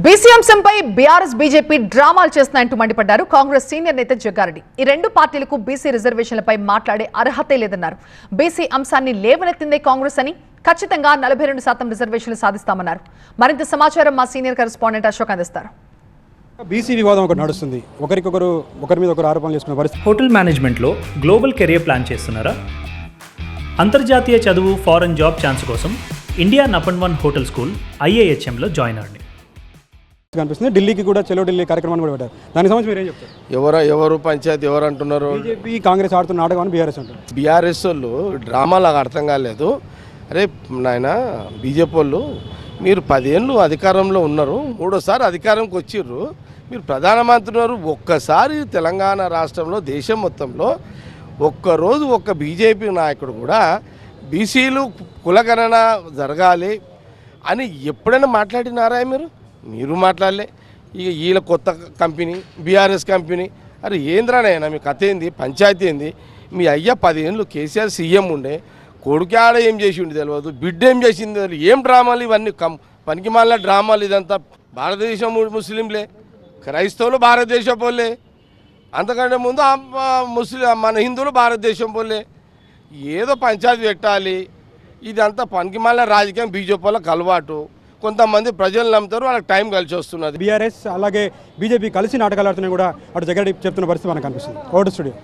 BC అంశంపై BRS BJP డ్రామాలు చేస్తున్నాయంటూ మండిపడ్డారు కాంగ్రెస్ సీనియర్ నేత జగ్గారెడ్డి. ఈ రెండు పార్టీలకు బీసీ రిజర్వేషన్లపై మాట్లాడే అర్హతే లేదన్నారు. బీసీ అంశాన్ని లేవనెత్తిందే కాంగ్రెస్ అని, ఖచ్చితంగా 42% రిజర్వేషన్లు సాధిస్తామన్నారు. మరింత సమాచారం మా సీనియర్ కరెస్పాండెంట్ అశోక్ అందిస్తారు. బీసీ వివాదం ఒకటి నడుస్తుంది. ఒకరి మీద ఒకరు ఆరోపణలు చేసుకున్న పరిస్థితి. హోటల్ మేనేజ్మెంట్లో గ్లోబల్ కెరియర్ ప్లాన్ చేస్తున్నారా? అంతర్జాతీయ చదువు, ఫారెన్ జాబ్ ఛాన్స్ కోసం ఇండియా నంబర్ 1 హోటల్ స్కూల్ IIHMలో జాయిన్ అవ్వండి. కనిపిస్తుంది. ఢిల్లీకి కూడా చలో ఢిల్లీ కార్యక్రమాన్ని కూడా పెట్టారు. దానికి సంబంధించి మీరు ఏం చెప్తారు? ఎవరు పంచాయతీ ఎవరు అంటున్నారు? బీజేపీ కాంగ్రెస్ ఆడుతున్న నాటకం అని బీఆర్ఎస్ అంటారు. బీఆర్ఎస్ వాళ్ళు డ్రామాలాగా అర్థం కాలేదు. అరే నాయన, బీజేపీ వాళ్ళు మీరు 10 ఏళ్ళు అధికారంలో ఉన్నారు, 3వ అధికారంకి వచ్చిర్రు, మీరు ప్రధానమంత్రి ఉన్నారు. ఒక్కసారి తెలంగాణ రాష్ట్రంలో దేశం మొత్తంలో ఒక్కరోజు ఒక్క బీజేపీ నాయకుడు కూడా బీసీలు కులగణన జరగాలి అని ఎప్పుడైనా మాట్లాడినారా? మీరు మాట్లాడలే. ఇక వీళ్ళ కొత్త కంపెనీ బీఆర్ఎస్ కంపెనీ. అరే ఏంద్రానైనా మీ కథ ఏంది? పంచాయతీ ఏంది? మీ అయ్య 10 ఏళ్ళు కేసీఆర్ సీఎం ఉండే, కొడుకాడ ఏం చేసి ఉండి తెలియదు, బిడ్డ ఏం చేసింది తెలియదు. ఏం డ్రామాలు ఇవన్నీ? పనికిమాలిన డ్రామాలు. ఇదంతా భారతదేశం ముస్లింలే, క్రైస్తవులు భారతదేశం పోలే, అంతకంటే ముందు మన హిందువులు భారతదేశం పోలే. ఏదో పంచాయతీ పెట్టాలి. ఇదంతా పనికిమాలిన రాజకీయం బీజేపీ వాళ్ళకి అలవాటు. కొంతమంది ప్రజలు నమ్ముతారు, వాళ్ళకి టైం కలిసి వస్తున్నది. బీఆర్ఎస్ అలాగే బీజేపీ కలిసి నాటకాలు ఆడుతున్నాయి కూడా అటు జగ్గారెడ్డి చెప్తున్న పరిస్థితి మనకు కనిపిస్తుంది. Vote studio.